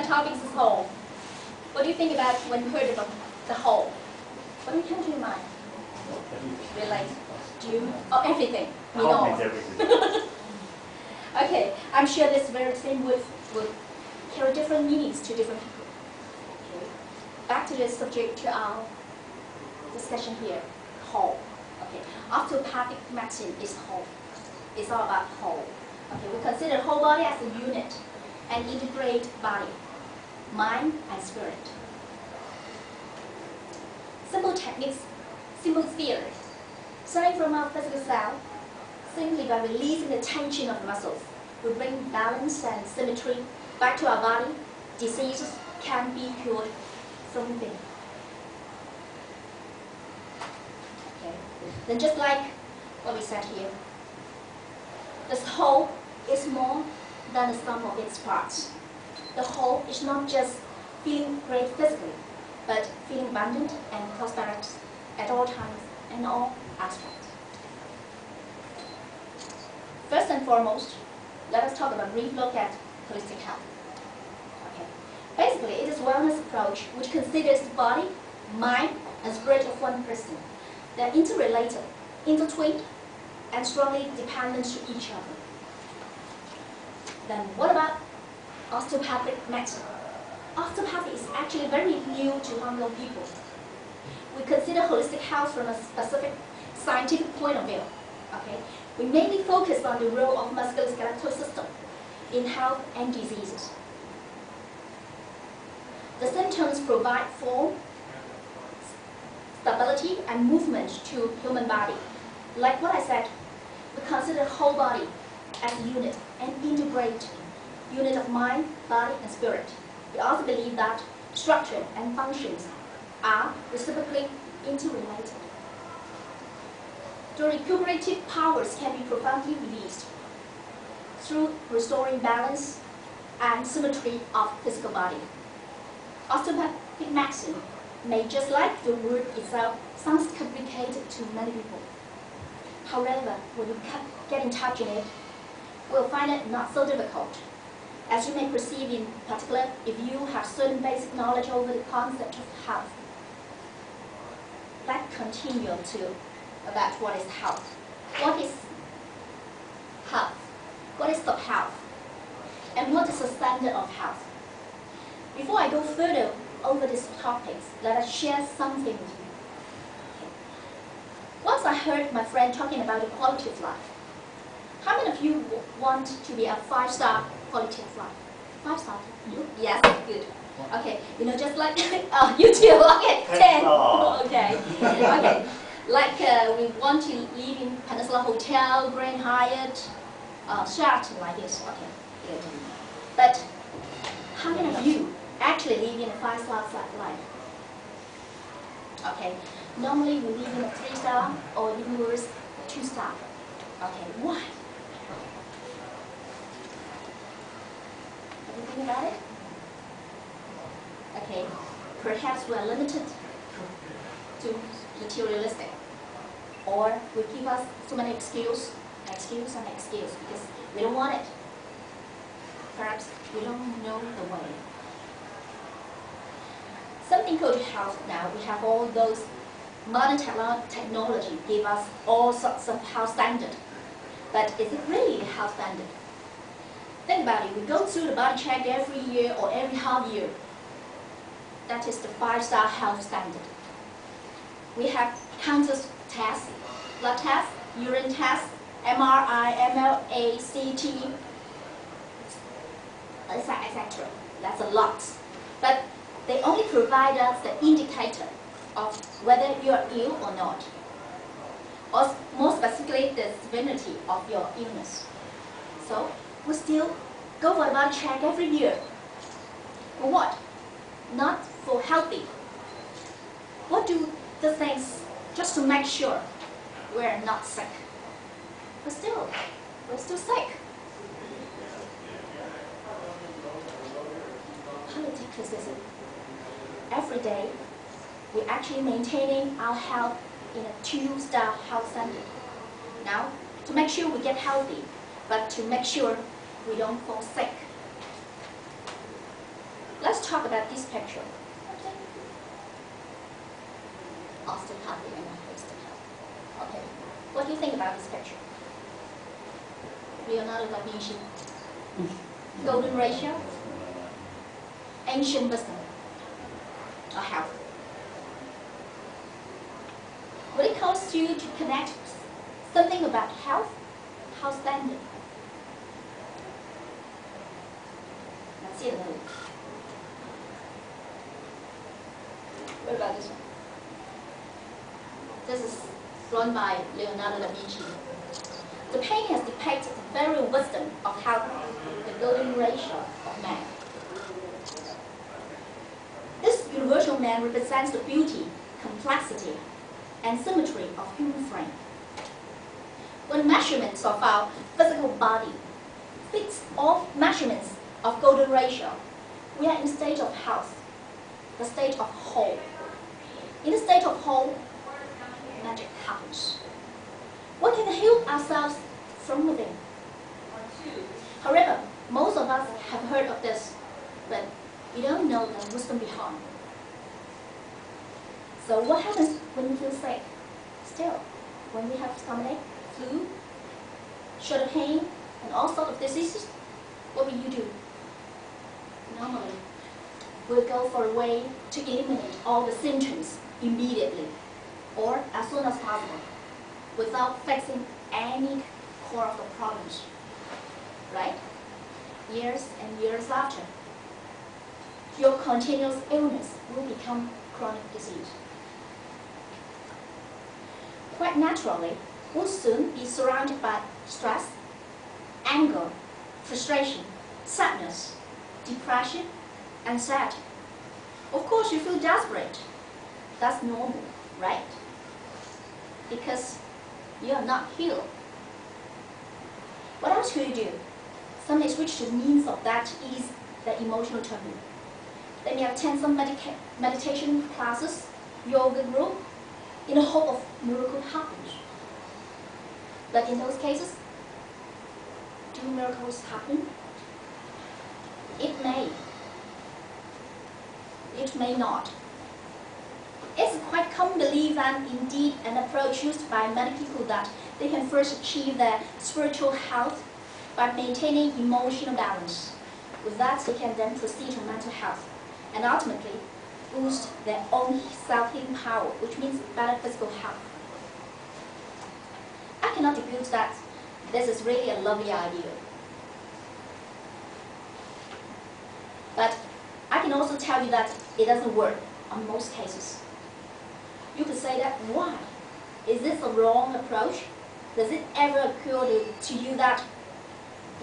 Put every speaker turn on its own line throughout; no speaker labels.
my topic is whole. What do you think about when you heard about the whole? What do you come to your mind? Relate? Do you? Oh, everything. We know.
Means everything.
Okay, I'm sure this very same word will carry different meanings to different people. Okay. Back to the subject, to our discussion here. Whole. Okay. Osteopathic medicine is whole. It's all about whole. Okay. We consider the whole body as a unit and integrate body, mind, and spirit. Simple techniques, simple theory. Starting from our physical self, simply by releasing the tension of the muscles, we bring balance and symmetry back to our body. Diseases can be cured from within. Okay. Then just like what we said here, this whole is more than the sum of its parts. The whole is not just feeling great physically, but feeling abundant and prosperous at all times and all aspects. First and foremost, let us talk about a brief look at holistic health. Okay. Basically, it is a wellness approach which considers the body, mind, and spirit of one person. They are interrelated, intertwined, and strongly dependent to each other. Then what about osteopathic medicine? Osteopathy is actually very new to Hong Kong people. We consider holistic health from a specific scientific point of view. Okay? We mainly focus on the role of musculoskeletal system in health and diseases. The symptoms provide form, stability, and movement to human body. Like what I said, we consider whole body as a unit and integrate unit of mind, body, and spirit. We also believe that structure and functions are reciprocally interrelated. The recuperative powers can be profoundly released through restoring balance and symmetry of physical body. Osteopathic medicine may, just like the word itself, sounds complicated to many people. However, when you get in touch in it, we'll find it not so difficult. As you may perceive in particular, if you have certain basic knowledge over the concept of health. Let's continue to about what is health. What is health? What is sub-health? And what is the standard of health? Before I go further over these topics, let us share something with you. Okay. Once I heard my friend talking about the quality of life. How many of you want to be a 5-star quality of life? 5-star? You? Yes, good. Okay, you know, just like, oh, you too, okay, 10. Okay, okay. Like we want to live in Peninsula Hotel, Grand Hyatt, Sheraton like this, okay, good. But how many of you actually live in a 5-star life? Okay, normally we live in a 3-star or even worse, 2-star. Okay, why? Have you think about it? Okay, perhaps we are limited to materialistic, or we give us so many excuses because we don't want it. Perhaps we don't know the way. Something called health now. We have all those modern technology give us all sorts of health standard. But is it really a health standard? Think about it. We go through the body check every year or every half year. That is the 5-star health standard. We have countless tests, blood tests, urine tests, MRI, MLA, CT, etc. That's a lot. But they only provide us the indicator of whether you are ill or not. Or more specifically, the severity of your illness. So we still go for a body check every year. For what? Not for healthy. What do the things just to make sure we're not sick? We're still sick. Politics is it? Every day, we're actually maintaining our health in a 2-star health standard. Now, to make sure we get healthy, but to make sure we don't fall sick. talk about this picture. Okay. Osteopathic and osteopathic. Okay. What do you think about this picture? Leonardo da Vinci. Golden ratio. Ancient wisdom. Or health. When it comes to connect something about health, health standard. Let's see another one. What about this one? This is drawn by Leonardo da Vinci. The painting has depicted the very wisdom of health, the golden ratio of man. This universal man represents the beauty, complexity, and symmetry of human frame. When measurements of our physical body fix all measurements of golden ratio, we are in a state of health, the state of whole. In the state of whole, magic happens. We can heal ourselves from within. However, most of us have heard of this, but we don't know the wisdom behind. So what happens when you feel sick? Still, when we have stomach, flu, shoulder pain, and all sorts of diseases, what will you do? Normally, we'll go for a way to eliminate all the symptoms immediately, or as soon as possible, without fixing any core of the problems, right? Years and years after, your continuous illness will become chronic disease. Quite naturally, we'll soon be surrounded by stress, anger, frustration, sadness, depression, anxiety. Of course, you feel desperate. That's normal, right? Because you are not healed. What else could you do? Some may switch to means of that ease the emotional turmoil. They may attend some meditation classes, yoga group, in the hope of miracle happens. But in those cases, do miracles happen? It may. It may not. It's quite common belief and indeed an approach used by many people that they can first achieve their spiritual health by maintaining emotional balance. With that, they can then proceed to mental health and ultimately boost their own self-healing power, which means better physical health. I cannot debate that this is really a lovely idea. But I can also tell you that it doesn't work on most cases. You could say that, why? Is this a wrong approach? Does it ever occur to you that,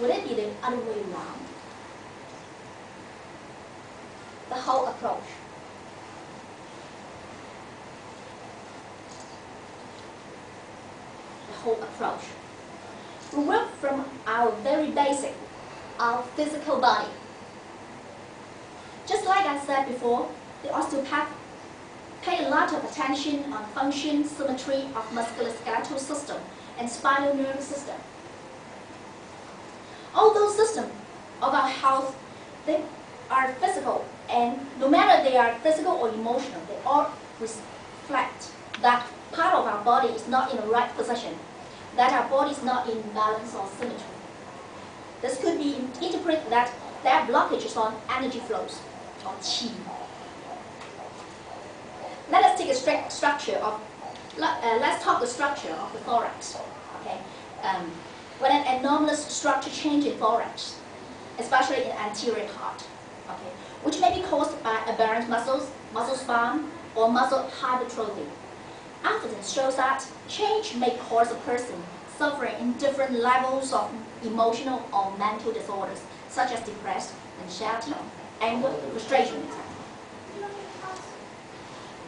would it be the other way around? The whole approach. The whole approach. We work from our very basic, our physical body. Just like I said before, the osteopath pay a lot of attention on function, symmetry of musculoskeletal system and spinal nervous system. All those systems of our health, they are physical, and no matter they are physical or emotional, they all reflect that part of our body is not in the right position, that our body is not in balance or symmetry. This could be interpreted that there are blockages on energy flows, or qi. Let us take a structure of, let's talk the structure of the thorax. Okay, when an anomalous structure change in thorax, especially in anterior part, okay, which may be caused by aberrant muscles, muscle spasm, or muscle hypertrophy. Evidence shows that change may cause a person suffering in different levels of emotional or mental disorders, such as depression, anxiety, anger, frustration, etc.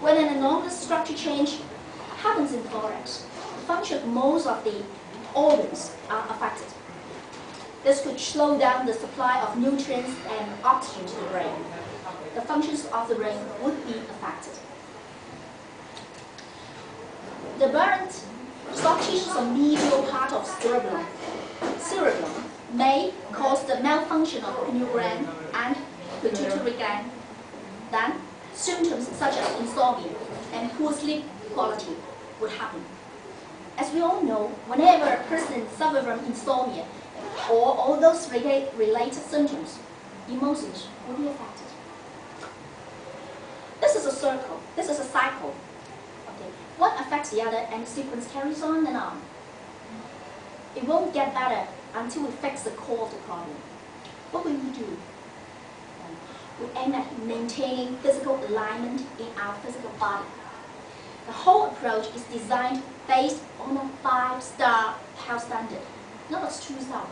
When an anomalous structure change happens in thorax, the function of most of the organs are affected. This could slow down the supply of nutrients and oxygen to the brain. The functions of the brain would be affected. The burnt soft tissues of medial part of cerebellum may cause the malfunction of pineal gland and pituitary gland then symptoms such as insomnia and poor sleep quality would happen. As we all know, whenever a person suffers from insomnia or all those related symptoms, emotions will be affected. This is a circle. This is a cycle. Okay. One affects the other and the sequence carries on and on. It won't get better until we fix the core of the problem. What will we do? We aim at maintaining physical alignment in our physical body. The whole approach is designed based on a 5-star health standard, not a 2-star.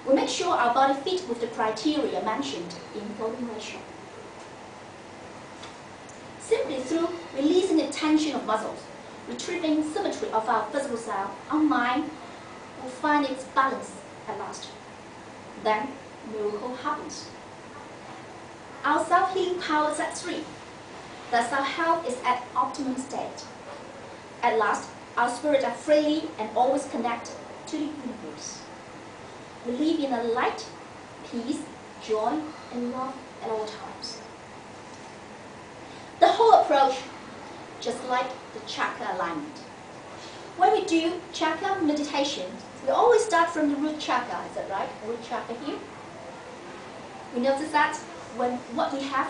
We make sure our body fits with the criteria mentioned in golden ratio. Simply through releasing the tension of muscles, retrieving symmetry of our physical self, our mind will find its balance at last. Then, miracle happens. Our self-healing power is at 3. Thus, our health is at optimum state. At last, our spirits are freely and always connected to the universe. We live in a light, peace, joy, and love at all times. The whole approach, just like the chakra alignment. When we do chakra meditation, we always start from the root chakra, is that right? Root chakra here. We notice that when what we have,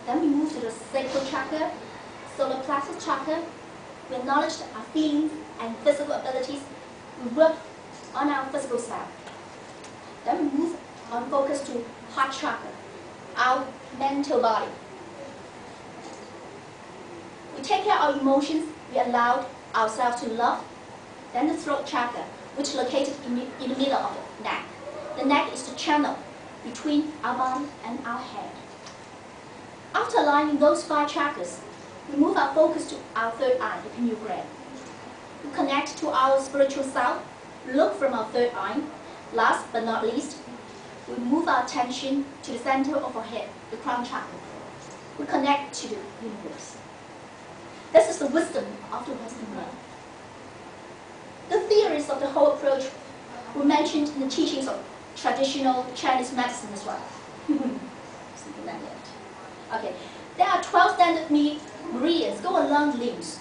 then we move to the sacral chakra, solar plexus chakra. We acknowledge our feelings and physical abilities. We work on our physical self. Then we move on focus to heart chakra, our mental body. We take care of our emotions. We allow ourselves to love. Then the throat chakra, which is located in the middle of the neck. The neck is the channel between our body and our head. After aligning those 5 chakras, we move our focus to our third eye, the pineal gland. We connect to our spiritual self, look from our third eye. Last but not least, we move our attention to the center of our head, the crown chakra. We connect to the universe. This is the wisdom of the Western world. The theories of the whole approach were mentioned in the teachings of traditional Chinese medicine as well. Okay, there are 12 standard meridians go along the limbs.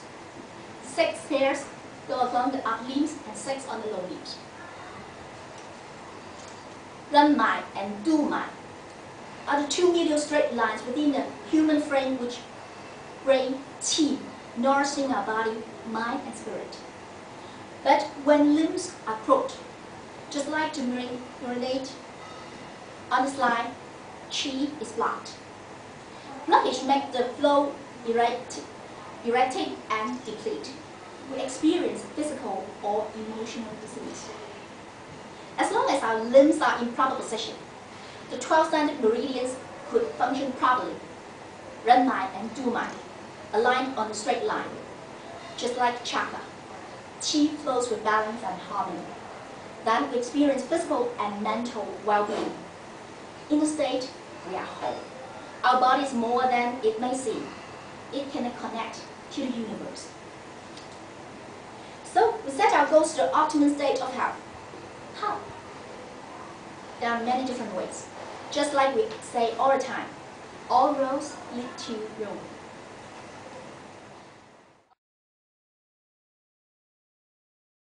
6 pairs go along the upper limbs and 6 on the lower limbs. Ren Mai and Du Mai are the 2 medial straight lines within the human frame which bring qi, nourishing our body, mind, and spirit. But when limbs are crooked, just like to urinate on the slide, qi is blocked. Blockage makes the flow erratic and deplete. We experience physical or emotional disease. As long as our limbs are in proper position, the 12 standard meridians could function properly. Ren Mai and Du Mai aligned on the straight line, just like chakra. Qi flows with balance and harmony. Then we experience physical and mental well-being. In the state, we are whole. Our body is more than it may seem. It can connect to the universe. So we set our goals to the optimum state of health. How? There are many different ways. Just like we say all the time, all roads lead to Rome.